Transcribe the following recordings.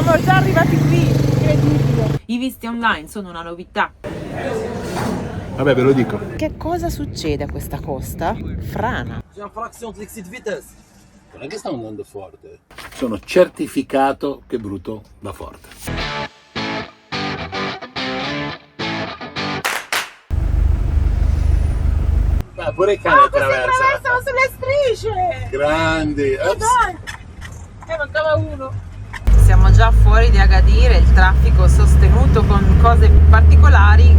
Siamo già arrivati qui, incredibile. I visti online sono una novità. Vabbè, ve lo dico. Che cosa succede a questa costa? Frana. J'ai un fraction de l'excès de vitesse. Non è che sta andando forte. Sono certificato che Bruto va forte. Ma pure i cani attraversano sulle strisce. Grandi. Mancava uno. Siamo già fuori di Agadir, il traffico sostenuto con cose particolari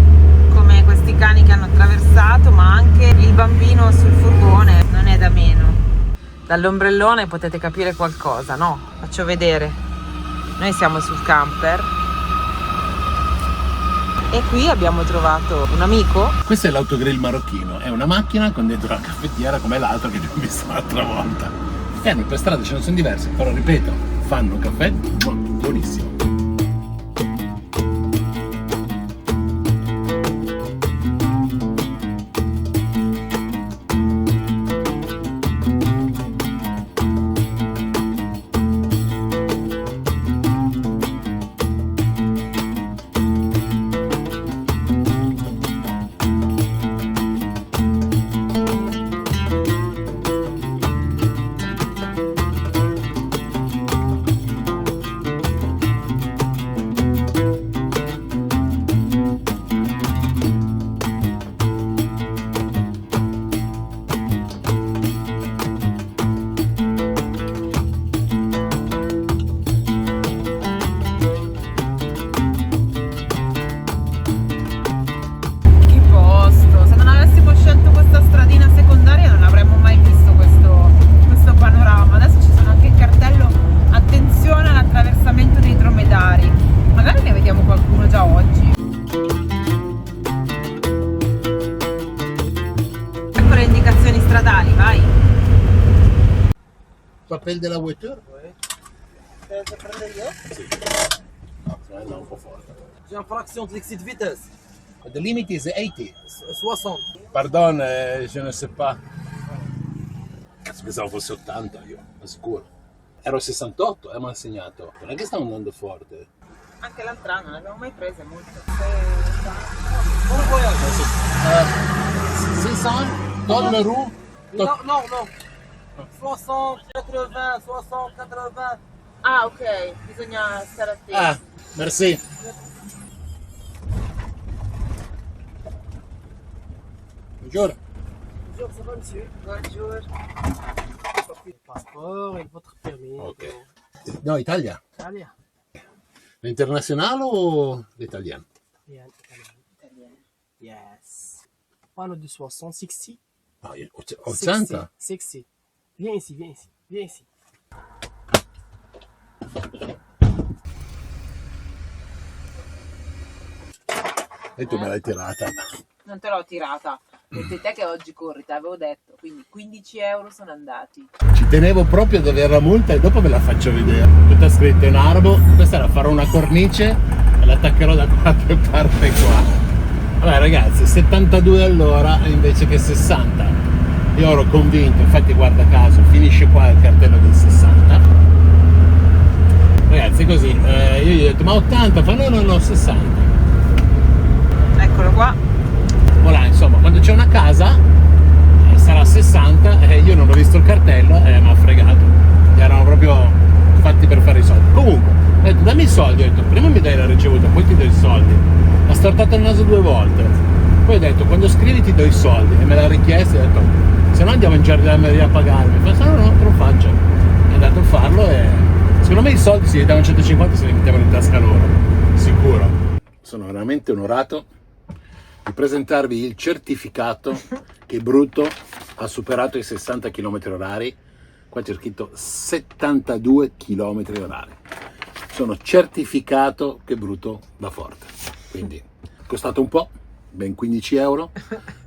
come questi cani che hanno attraversato, ma anche il bambino sul furgone, non è da meno. Dall'ombrellone potete capire qualcosa, no? Faccio vedere. Noi siamo sul camper e qui abbiamo trovato un amico. Questo è l'autogrill marocchino, è una macchina con dentro la caffettiera come l'altro che abbiamo visto l'altra volta. Per strada ce ne sono diversi, però ripeto, fanno caffè buonissimo. Papel della voiture? Je prends io? Sì. No, è un po' forte. J'ai un fraction de l'excès de vitesse. The limit is 80. 60. Pardon, je ne sais pas. Cazzo, pensavo fosse 80 io, ma sicuro. Ero 68, mi ha insegnato. Non è che stavo andando forte. Anche l'altra non l'abbiamo mai presa molto. Bon voyage. 600 dollars? Non, non, non. 60, 80, 60, 80. Ah, ok, bisogna stare attenti. Ah, merci. Bonjour. Bonjour, ça va, monsieur? Bonjour. Le passeport et votre permis. Ok. No, Italia. Italia. L'internazionale o l'italiano? Bien, italien. Yes. Parle de 60, 60. Ah, 80? 60. Viens ici, viens ici, viens ici. E tu me l'hai tirata. Non te l'ho tirata. Metti te che oggi corri, te l'avevo detto. Quindi 15 euro sono andati. Ci tenevo proprio ad avere la multa e dopo ve la faccio vedere. Tutta scritta in arabo. Questa era farò una cornice e l'attaccherò da qualche parte qua. Vabbè ragazzi, 72 all'ora invece che 60. Io ero convinto, infatti guarda caso, finisce qua il cartello del 60. Ragazzi così, io gli ho detto ma 80, fa no, 60. Eccolo qua. Voilà, insomma, quando c'è una casa sarà 60 e io non ho visto il cartello e mi ha fregato. Erano proprio fatti per fare i soldi. Comunque, ho detto dammi i soldi, ho detto prima mi dai la ricevuta, poi ti do i soldi. Ha stortato il naso 2 volte. Poi ho detto quando scrivi ti do i soldi e me l'ha richiesto e ho detto se no andiamo in giardineria a pagarmi. Fa no, te lo faccio. È andato a farlo e secondo me i soldi si gli davano 150 se li mettevano in tasca loro. Sicuro. Sono veramente onorato di presentarvi il certificato che Bruto ha superato i 60 km/h. Qua c'è scritto 72 km/h. Sono certificato che Bruto va forte. Quindi è costato un po', ben 15 euro,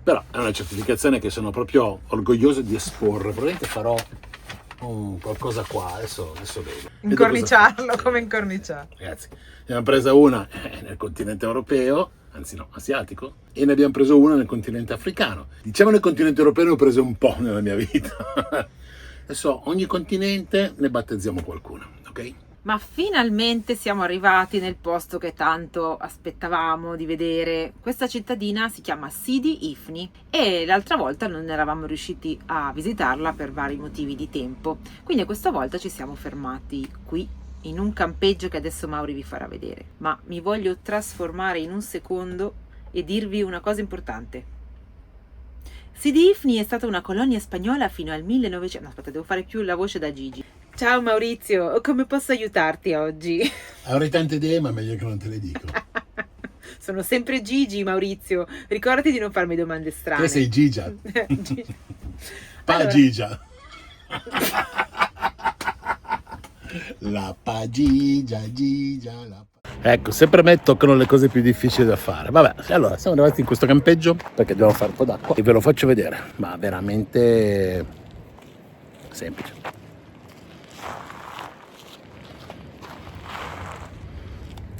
però è una certificazione che sono proprio orgoglioso di esporre. Probabilmente farò qualcosa qua, adesso vedo. Incorniciarlo, come incorniciarlo. Ragazzi, ne abbiamo presa una nel continente europeo, anzi no, asiatico, e ne abbiamo preso una nel continente africano. Diciamo nel continente europeo ne ho prese un po' nella mia vita. Adesso ogni continente ne battezziamo qualcuno, ok? Ma finalmente siamo arrivati nel posto che tanto aspettavamo di vedere. Questa cittadina si chiama Sidi Ifni e l'altra volta non eravamo riusciti a visitarla per vari motivi di tempo. Quindi questa volta ci siamo fermati qui, in un campeggio che adesso Mauri vi farà vedere. Ma mi voglio trasformare in un secondo e dirvi una cosa importante. Sidi Ifni è stata una colonia spagnola fino al 1900... No, aspetta, devo fare più la voce da Gigi. Ciao Maurizio, come posso aiutarti oggi? Avrei tante idee, ma meglio che non te le dico. Sono sempre Gigi, Maurizio. Ricordati di non farmi domande strane. Te sei Gigia. Allora. Gigia. La pagigia, Gigia, la... Ecco, sempre a me toccano le cose più difficili da fare. Vabbè, allora, siamo arrivati in questo campeggio perché dobbiamo fare un po' d'acqua e ve lo faccio vedere, ma veramente semplice.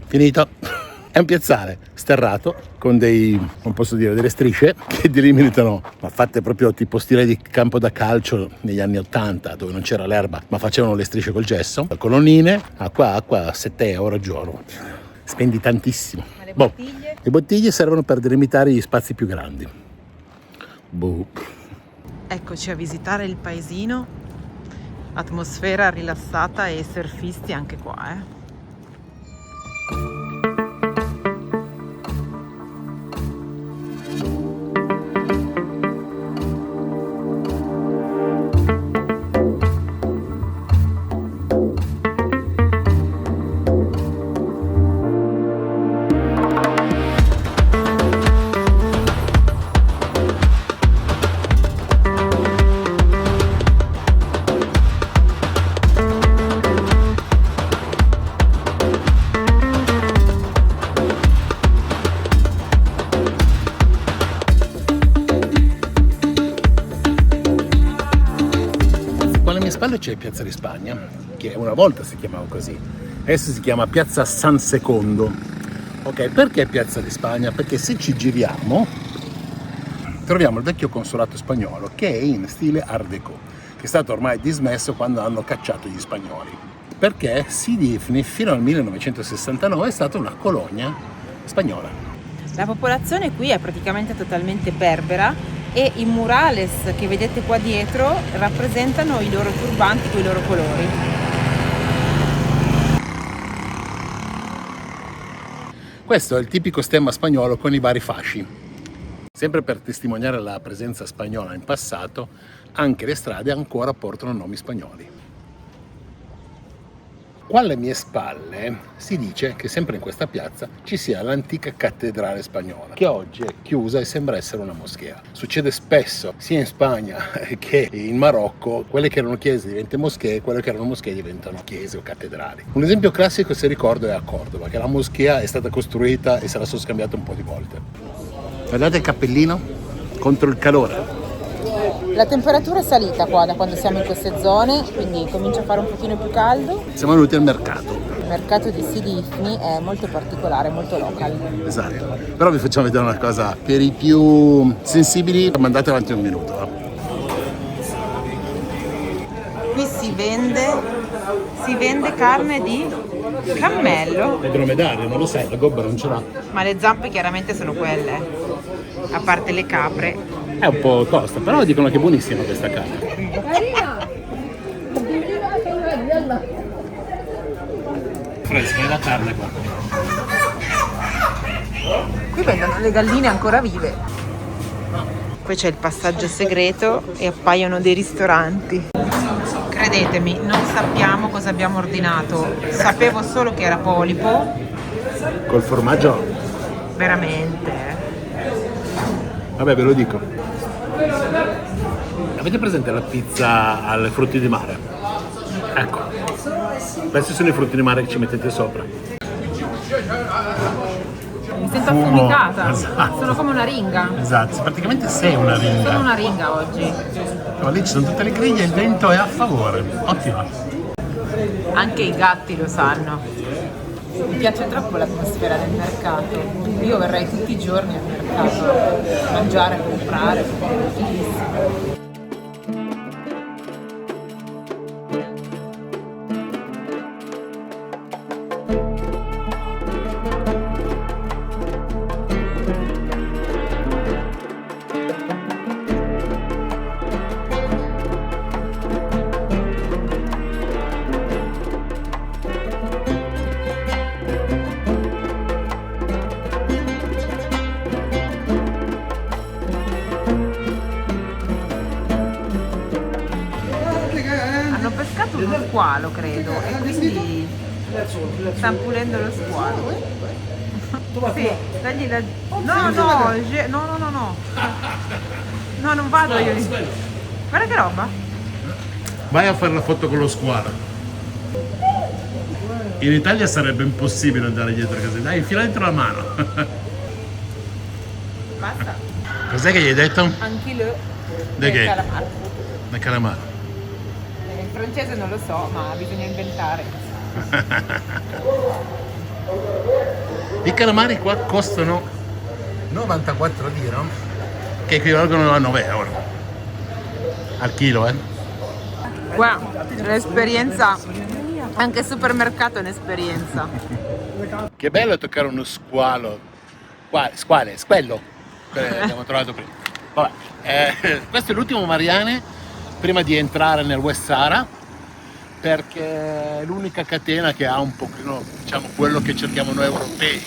Finito. È un piazzale sterrato con non posso dire, delle strisce che delimitano, ma fatte proprio tipo stile di campo da calcio negli anni 80, dove non c'era l'erba, ma facevano le strisce col gesso. Colonnine, acqua a 7 euro al giorno. Spendi tantissimo. Ma le bottiglie? Le bottiglie servono per delimitare gli spazi più grandi. Eccoci a visitare il paesino. Atmosfera rilassata e surfisti anche qua, C'è Piazza di Spagna, che una volta si chiamava così, adesso si chiama Piazza San Secondo. Ok, perché Piazza di Spagna? Perché se ci giriamo troviamo il vecchio consolato spagnolo che è in stile Art Deco, che è stato ormai dismesso quando hanno cacciato gli spagnoli, perché Sidi Ifni fino al 1969 è stata una colonia spagnola. La popolazione qui è praticamente totalmente berbera e i murales che vedete qua dietro rappresentano i loro turbanti con i loro colori. Questo è il tipico stemma spagnolo con i vari fasci. Sempre per testimoniare la presenza spagnola in passato, anche le strade ancora portano nomi spagnoli. Qua alle mie spalle si dice che sempre in questa piazza ci sia l'antica cattedrale spagnola, che oggi è chiusa e sembra essere una moschea. Succede spesso, sia in Spagna che in Marocco, quelle che erano chiese diventano moschee, quelle che erano moschee diventano chiese o cattedrali. Un esempio classico, se ricordo, è a Cordova, che la moschea è stata costruita e se la sono scambiata un po' di volte. Guardate il cappellino contro il calore. La temperatura è salita qua da quando siamo in queste zone, quindi comincia a fare un pochino più caldo. Siamo venuti al mercato. Il mercato di Sidi Ifni è molto particolare, molto local. Esatto, però vi facciamo vedere una cosa, per i più sensibili mandate avanti un minuto. Qui si vende carne di cammello. È dromedario, non lo sai, la gobba non ce l'ha. Ma le zampe chiaramente sono quelle, a parte le capre. È un po' tosta, però dicono che è buonissima questa carne. Fresca, è la carne qua. Qui vendono le galline ancora vive. Poi c'è il passaggio segreto e appaiono dei ristoranti. Credetemi, non sappiamo cosa abbiamo ordinato. Sapevo solo che era polipo. Col formaggio? Veramente. Vabbè, ve lo dico. Avete presente la pizza alle frutti di mare? Ecco, questi sono i frutti di mare che ci mettete sopra. Mi sento affumicata, esatto. Sono come una ringa. Esatto, praticamente sei una ringa. Sono una ringa oggi. Ma lì ci sono tutte le griglie e il vento è a favore. Ottimo. Anche i gatti lo sanno. Mi piace troppo l'atmosfera del mercato. Io verrei tutti i giorni al mercato a mangiare, a comprare, è bellissimo. squalo, credo, e quindi stanno pulendo lo squalo. Sì, dagli la... No, non vado io lì. Guarda che roba. Vai a fare la foto con lo squalo. In Italia sarebbe impossibile andare dietro a casa. Dai, infila dentro la mano. Basta. Cos'è che gli hai detto? Anch'io. De che? Calamaro. Da calamaro. In francese non lo so, ma bisogna inventare. I calamari qua costano 94 dirham, che equivalgono a 9 euro al chilo, Qua l'esperienza, anche il supermercato è un'esperienza. Che bello toccare uno squalo. Squello che abbiamo trovato prima. Vabbè, questo è l'ultimo Mariane prima di entrare nel West Sahara, perché è l'unica catena che ha un pochino, diciamo, quello che cerchiamo noi europei,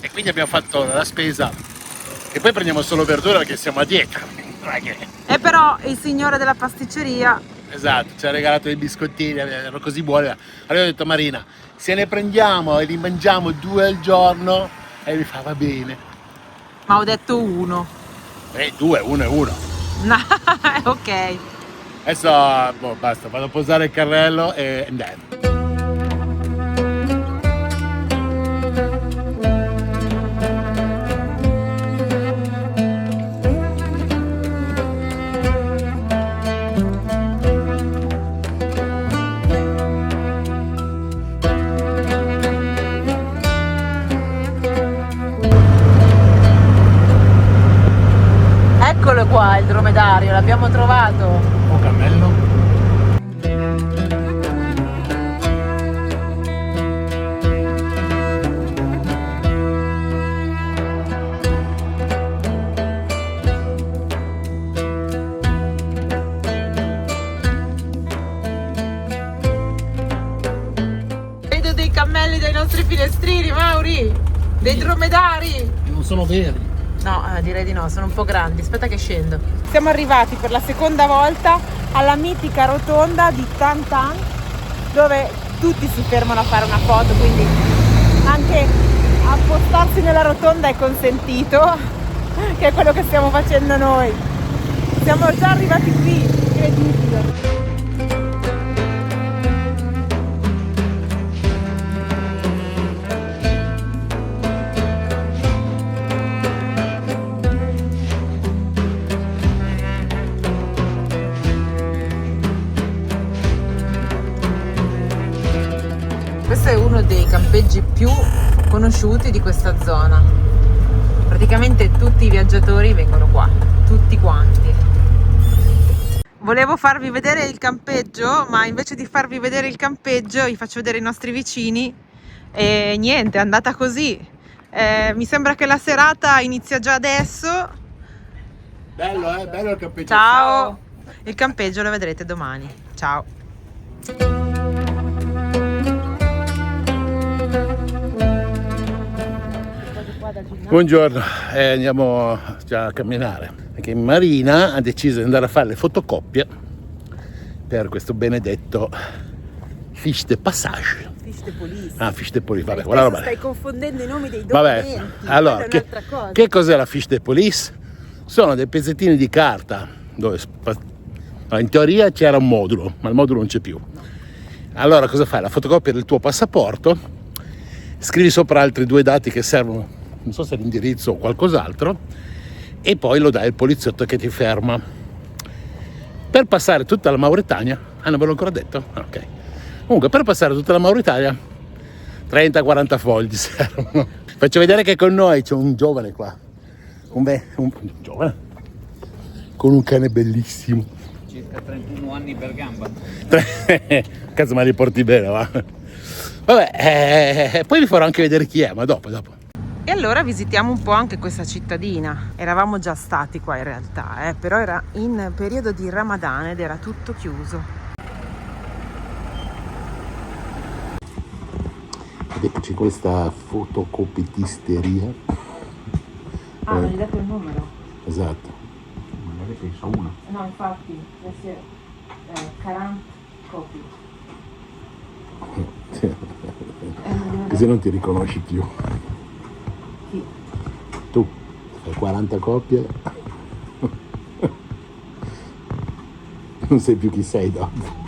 e quindi abbiamo fatto la spesa e poi prendiamo solo verdura perché siamo a dieta. E però il signore della pasticceria, Esatto, ci ha regalato dei biscottini, erano così buoni. Allora ho detto: Marina, se ne prendiamo e li mangiamo 2 al giorno, e mi fa: va bene. ma ho detto 1. 2, 1 e 1. No, ok. Adesso basta, vado a posare il carrello e andiamo. Eccolo qua il dromedario, l'abbiamo trovato. Oh, cammello. Vedo dei cammelli dai nostri finestrini, Mauri! Dei dromedari! Non sono veri. No, direi di no, sono un po' grandi. Aspetta che scendo. Siamo arrivati per la seconda volta alla mitica rotonda di Tan Tan, dove tutti si fermano a fare una foto, quindi anche appostarsi nella rotonda è consentito, che è quello che stiamo facendo noi. Siamo già arrivati qui, incredibile. Questo è uno dei campeggi più conosciuti di questa zona. Praticamente tutti i viaggiatori vengono qua, tutti quanti. Volevo farvi vedere il campeggio, ma invece di farvi vedere il campeggio vi faccio vedere i nostri vicini e niente, è andata così. Mi sembra che la serata inizia già adesso. Bello, bello il campeggio. Ciao! Il campeggio lo vedrete domani. Ciao! Buongiorno, andiamo già a camminare perché Marina ha deciso di andare a fare le fotocopie per questo benedetto fiche de passage. Fiche de police. Ah, fiche de police, vabbè, quella roba. Stai confondendo i nomi dei documenti. Vabbè, allora, che cos'è la fiche de police? Sono dei pezzettini di carta dove in teoria c'era un modulo, ma il modulo non c'è più. Allora cosa fai? La fotocopia del tuo passaporto, scrivi sopra altri 2 dati che servono, non so se l'indirizzo o qualcos'altro, e poi lo dai al poliziotto che ti ferma. Per passare tutta la Mauritania, non ve l'ho ancora detto? Ok. Comunque, per passare tutta la Mauritania 30-40 fogli servono. Faccio vedere che con noi c'è un giovane qua, un giovane con un cane bellissimo, Circa 31 anni per gamba. cazzo, ma li porti bene, va? Vabbè, poi vi farò anche vedere chi è, ma dopo. E allora visitiamo un po' anche questa cittadina. Eravamo già stati qua in realtà, però era in periodo di Ramadan ed era tutto chiuso. Vedete, c'è questa fotocopetisteria. Ah, non hai dato il numero? Esatto. Magari penso una. No, infatti, questi è 40 copie. Anche se non ti riconosci più. Tu fai 40 coppie, non sai più chi sei dopo.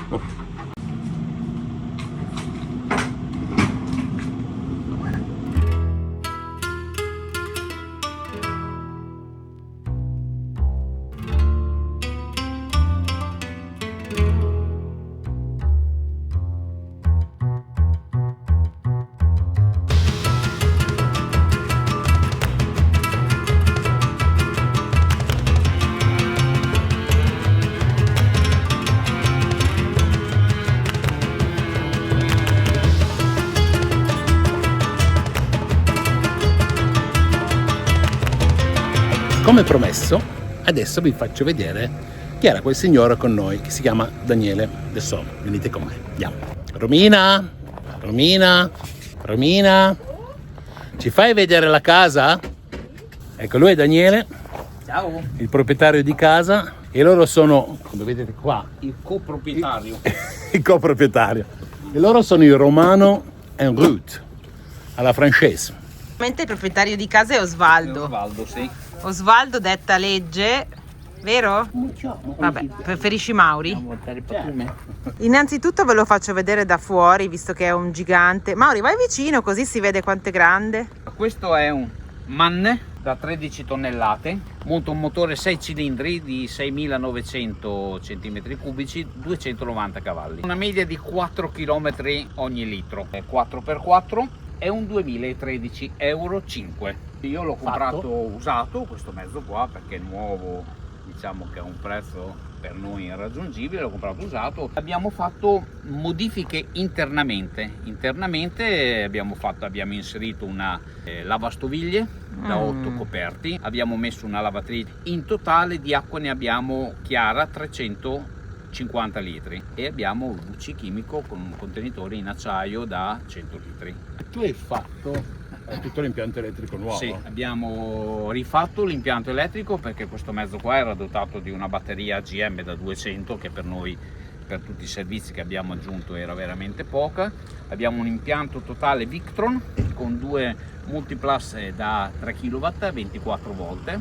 Come promesso, adesso vi faccio vedere chi era quel signore con noi che si chiama Daniele. Adesso venite con me, andiamo. Romina, Romina, Romina, ci fai vedere la casa? Ecco, lui è Daniele, Ciao, il proprietario di casa, e loro sono, come vedete qua, il coproprietario. il coproprietario. E loro sono il Romano en route, alla francese. Il proprietario di casa è Osvaldo. Osvaldo, sì. Osvaldo detta legge, vero? Vabbè, preferisci Mauri? Innanzitutto ve lo faccio vedere da fuori, visto che è un gigante. Mauri, vai vicino così si vede quanto è grande. Questo è un MAN da 13 tonnellate, monta un motore 6 cilindri di 6.900 cm3, 290 cavalli. Una media di 4 km ogni litro. È 4x4, è un 2013 euro 5. Io l'ho comprato usato, questo mezzo qua, perché nuovo diciamo che ha un prezzo per noi irraggiungibile, l'ho comprato usato. Abbiamo fatto modifiche internamente abbiamo inserito una lavastoviglie da 8 coperti, abbiamo messo una lavatrice, in totale di acqua ne abbiamo chiara 350 litri e abbiamo un WC chimico con un contenitore in acciaio da 100 litri. Tu hai fatto tutto l'impianto elettrico nuovo? Sì, abbiamo rifatto l'impianto elettrico perché questo mezzo qua era dotato di una batteria AGM da 200 che per noi, per tutti i servizi che abbiamo aggiunto, era veramente poca. Abbiamo un impianto totale Victron con 2 multiplus da 3 kW a 24 volt,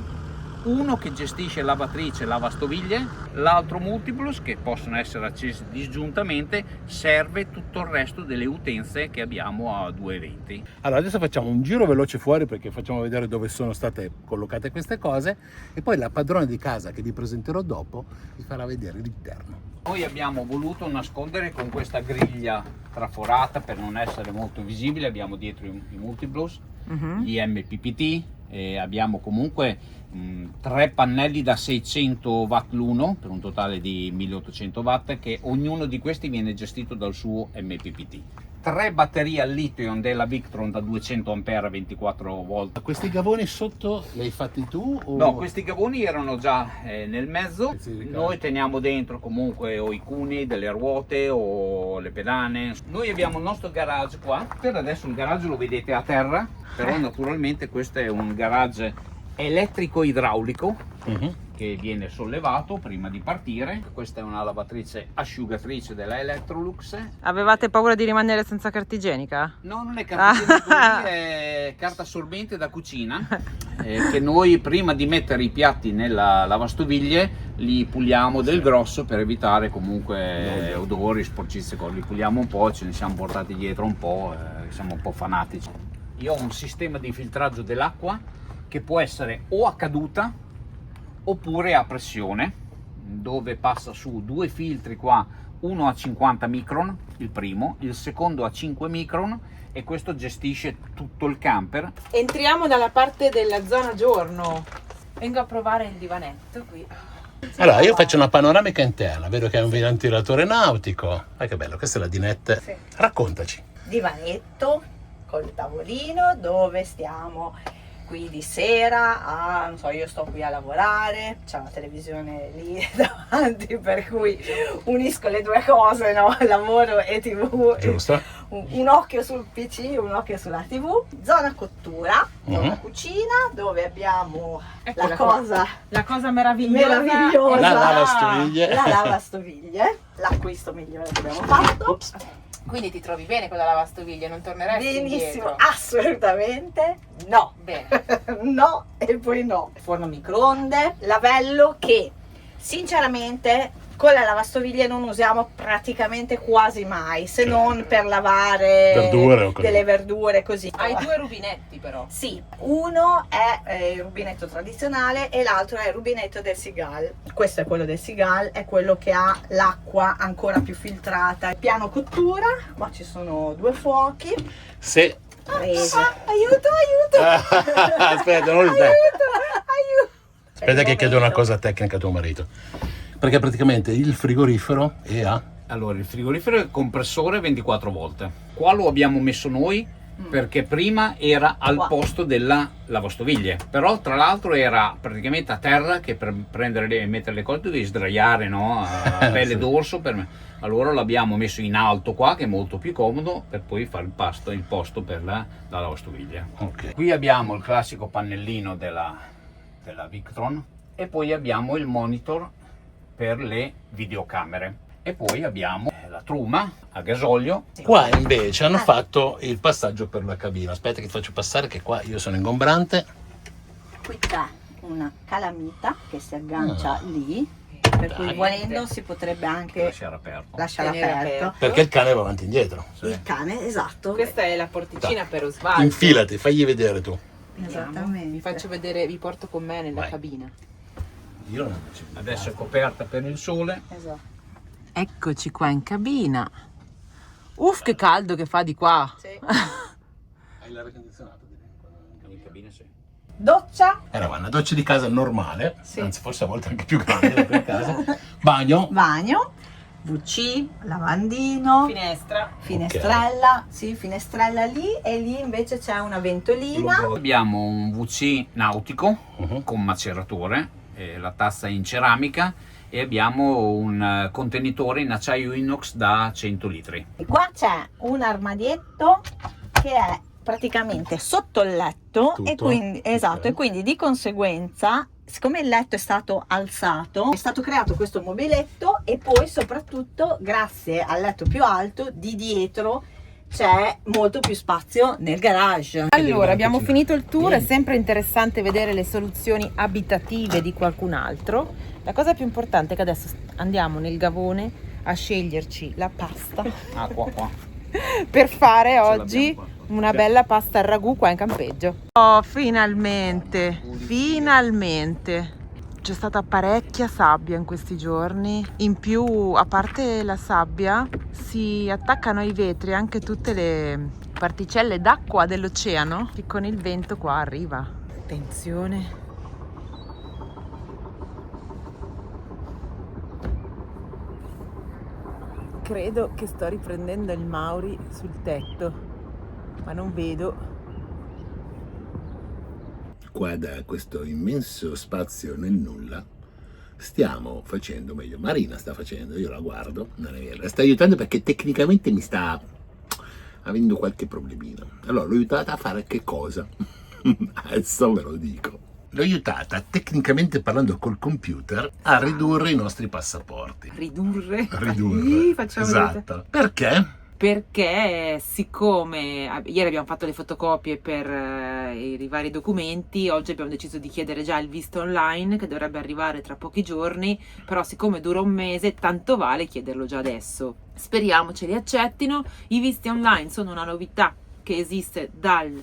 uno che gestisce lavatrice e lavastoviglie, l'altro multiplus che possono essere accesi disgiuntamente, serve tutto il resto delle utenze che abbiamo a 220. Allora adesso facciamo un giro veloce fuori perché facciamo vedere dove sono state collocate queste cose e poi la padrona di casa che vi presenterò dopo vi farà vedere l'interno. Noi abbiamo voluto nascondere con questa griglia traforata per non essere molto visibile, abbiamo dietro i multiplus, gli MPPT, e abbiamo comunque 3 pannelli da 600 watt l'uno per un totale di 1800 watt, che ognuno di questi viene gestito dal suo MPPT. 3 batterie al lithium della Victron da 200 ampere a 24 volt. Questi gavoni sotto li hai fatti tu? O... No, questi gavoni erano già nel mezzo. Noi teniamo dentro comunque o i cuni delle ruote o le pedane. Noi abbiamo il nostro garage qua. Per adesso il garage lo vedete a terra, però naturalmente questo è un garage elettrico idraulico che viene sollevato prima di partire. Questa è una lavatrice asciugatrice della Electrolux. Avevate paura di rimanere senza carta igienica? No, non è carta igienica, è carta assorbente da cucina che noi prima di mettere i piatti nella lavastoviglie li puliamo del grosso per evitare comunque odori, sporcizie, li puliamo un po', ce ne siamo portati dietro un po', siamo un po' fanatici. Io ho un sistema di filtraggio dell'acqua che può essere o a caduta oppure a pressione, dove passa su 2 filtri qua, uno a 50 micron, il primo, il secondo a 5 micron, e questo gestisce tutto il camper. Entriamo dalla parte della zona giorno. Vengo a provare il divanetto qui. Allora io faccio una panoramica interna, vedo che è un ventilatore nautico. Che bello, questa è la dinette. Sì. Raccontaci. Divanetto col tavolino dove stiamo qui di sera, non so, io sto qui a lavorare, c'è una televisione lì davanti, per cui unisco le due cose, no? Lavoro e TV. Giusto. Un occhio sul PC, un occhio sulla TV. Zona cottura, zona cucina, dove abbiamo la cosa meravigliosa, la lavastoviglie. La lavastoviglie, l'acquisto migliore che abbiamo fatto. Quindi ti trovi bene con la lavastoviglie, non torneresti Benissimo, indietro? assolutamente no. Bene. No e poi no. Forno microonde, lavello che sinceramente con la lavastoviglie non usiamo praticamente quasi mai, se non per lavare Verdure o così. delle verdure così. Hai 2 rubinetti però. Sì, uno è il rubinetto tradizionale e l'altro è il rubinetto del Seagal. Questo è quello del Seagal, è quello che ha l'acqua ancora più filtrata. Piano cottura, qua ci sono 2 fuochi. Se... Prese. Aiuto! Aspetta, non Aiuto! Aspetta che chiedo una cosa tecnica a tuo marito. Perché praticamente il frigorifero è a... Allora, il frigorifero è compressore 24 volte. Qua lo abbiamo messo noi perché prima era al Qua. posto della lavastoviglie. Però tra l'altro era praticamente a terra, che per prendere e mettere le cose devi sdraiare, no? A pelle Sì. d'orso. Allora l'abbiamo messo in alto qua, che è molto più comodo, per poi fare il posto per la lavastoviglie. Ok. Qui abbiamo il classico pannellino della Victron e poi abbiamo il monitor per le videocamere e poi abbiamo la truma a gasolio. Qua invece hanno fatto il passaggio per la cabina. Aspetta che ti faccio passare che qua io sono ingombrante. Qui c'è una calamita che si aggancia lì, per cui volendo si potrebbe anche Lasciare aperto. lasciare Tenere aperto. aperto. Perché il cane va avanti e indietro. Il cane, esatto. Questa è la porticina per Osvaldo. Infilati, fagli vedere tu. Esattamente. Vi faccio vedere, vi porto con me nella Vai. cabina. Io non Adesso è coperta per il sole. Esatto. Eccoci qua in cabina. Uff, che caldo che fa di qua. Sì. Hai l'aria condizionata? In cabina sì. Doccia, Era una doccia di casa normale, Sì. anzi forse a volte anche più grande della tua casa. Bagno. bagno, WC, lavandino, Finestra. finestrella, sì, finestrella lì e lì invece c'è una ventolina. Abbiamo un WC nautico Mhm. con maceratore, la tazza in ceramica e abbiamo un contenitore in acciaio inox da 100 litri. E qua c'è un armadietto che è praticamente sotto il letto e Tutto? quindi, esatto, Ok. e quindi di conseguenza, siccome il letto è stato alzato, è stato creato questo mobiletto e poi soprattutto grazie al letto più alto di dietro c'è molto più spazio nel garage. Allora, abbiamo finito il tour, è Niente. sempre interessante vedere le soluzioni abitative di qualcun altro. La cosa più importante è che adesso andiamo nel gavone a sceglierci la pasta Ah, qua. per fare Ce oggi l'abbiamo qua. una bella pasta al ragù qua in campeggio. Oh, finalmente, finalmente. C'è stata parecchia sabbia in questi giorni. In più, a parte la sabbia, si attaccano ai vetri anche tutte le particelle d'acqua dell'oceano che con il vento qua arriva. Attenzione. Credo che sto riprendendo il Mauri sul tetto, ma non vedo. Qua da questo immenso spazio nel nulla stiamo facendo, meglio Marina sta facendo, io la guardo, non è vero, la sta aiutando perché tecnicamente mi sta avendo qualche problemino. Allora l'ho aiutata a fare che cosa? Adesso ve lo dico. L'ho aiutata tecnicamente parlando col computer a ridurre i nostri passaporti. Ridurre? Ridurre. Facciamo Esatto. Perché? Perché siccome ieri abbiamo fatto le fotocopie per i vari documenti, oggi abbiamo deciso di chiedere già il visto online che dovrebbe arrivare tra pochi giorni, però siccome dura un mese tanto vale chiederlo già adesso. Speriamo ce li accettino. I visti online sono una novità che esiste dal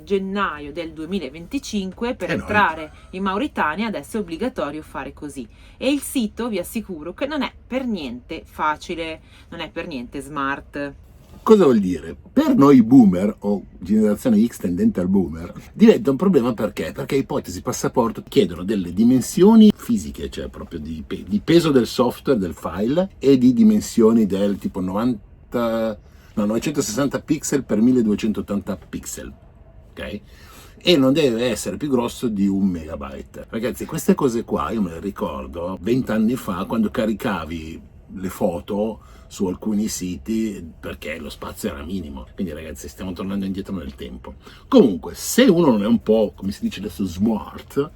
gennaio del 2025. Per E noi? entrare in Mauritania adesso è obbligatorio fare così e il sito vi assicuro che non è per niente facile, non è per niente smart. Cosa vuol dire? Per noi boomer o generazione X tendente al boomer diventa un problema perché? Perché ipotesi passaporto chiedono delle dimensioni fisiche, cioè proprio di peso del software, del file e di dimensioni del tipo 960 pixel per 1280 pixel, ok? E non deve essere più grosso di 1 megabyte. Ragazzi, queste cose qua io me le ricordo 20 anni fa quando caricavi le foto su alcuni siti perché lo spazio era minimo. Quindi ragazzi stiamo tornando indietro nel tempo. Comunque se uno non è un po', come si dice adesso, smart,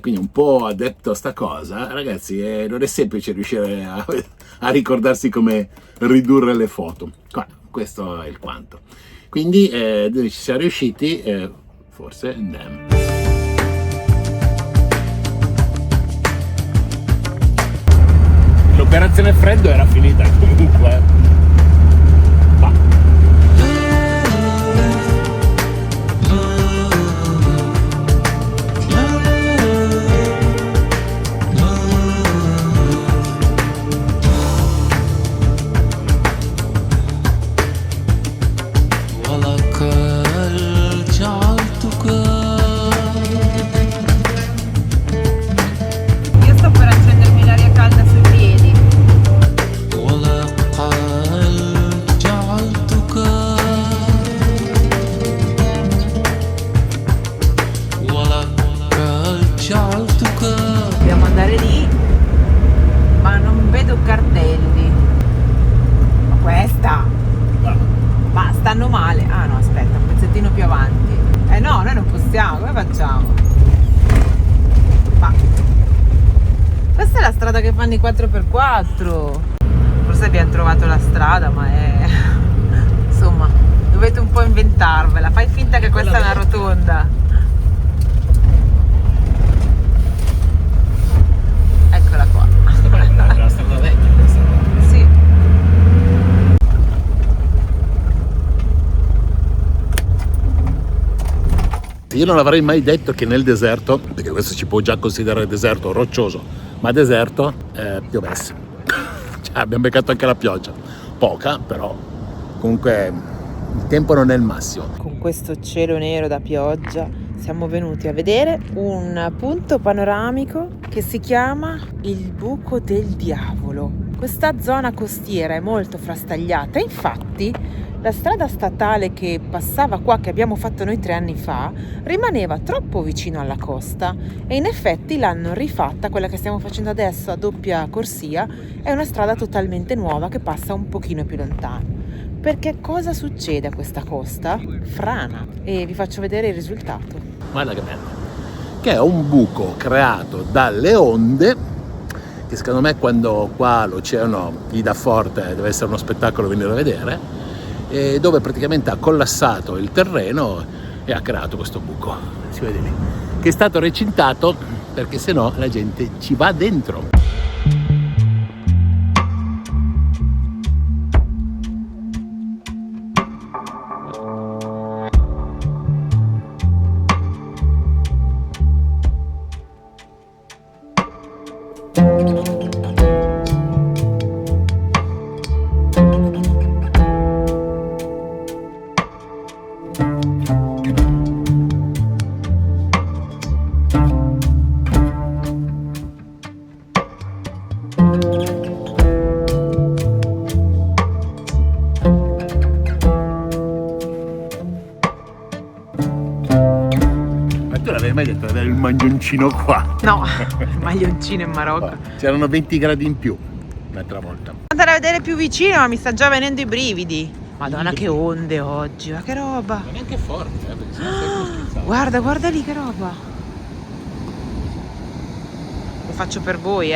quindi un po' adepto a sta cosa, ragazzi non è semplice riuscire a ricordarsi come ridurre le foto. Qua, questo è il quanto. Quindi ci siamo riusciti, forse andiamo. L'operazione freddo era finita comunque. Io sto per accendermi l'aria calda sui piedi. Dobbiamo andare lì, ma non vedo cartelli. Ma questa? Ma stanno male. Ah no, aspetta, un pezzettino più avanti. No, noi non possiamo, come facciamo? Ma questa è la strada che fanno i 4x4. Forse abbiamo trovato la strada, ma è... Insomma, dovete un po' inventarvela. Fai finta che questa è una rotonda. Eccola qua. La strada vecchia questa. Sì. Io non avrei mai detto che nel deserto, perché questo ci può già considerare deserto roccioso, ma deserto piovesse. Cioè, abbiamo beccato anche la pioggia, poca, però comunque il tempo non è il massimo. Con questo cielo nero da pioggia siamo venuti a vedere un punto panoramico che si chiama il Buco del Diavolo. Questa zona costiera è molto frastagliata, infatti la strada statale che passava qua, che abbiamo fatto noi 3 anni fa, rimaneva troppo vicino alla costa e in effetti l'hanno rifatta, quella che stiamo facendo adesso a doppia corsia, è una strada totalmente nuova che passa un pochino più lontano. Perché cosa succede a questa costa? Frana, e vi faccio vedere il risultato. Guarda che bello, che è un buco creato dalle onde, che secondo me quando qua l'oceano gli dà forte deve essere uno spettacolo venire a vedere, e dove praticamente ha collassato il terreno e ha creato questo buco, si vede lì, che è stato recintato perché sennò la gente ci va dentro. Mai detto di avere il maglioncino qua? No, maglioncino in Marocco. C'erano 20 gradi in più l'altra volta. Andare a vedere più vicino, ma mi sta già venendo i brividi. Madonna, che onde oggi, ma che roba. Ma neanche forte, perché sennò sei schizzato. Guarda, guarda lì che roba. Lo faccio per voi,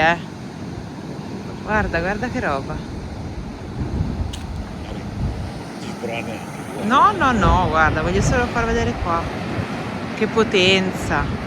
Guarda, guarda che roba. No, no, no, guarda, voglio solo far vedere qua. Che potenza.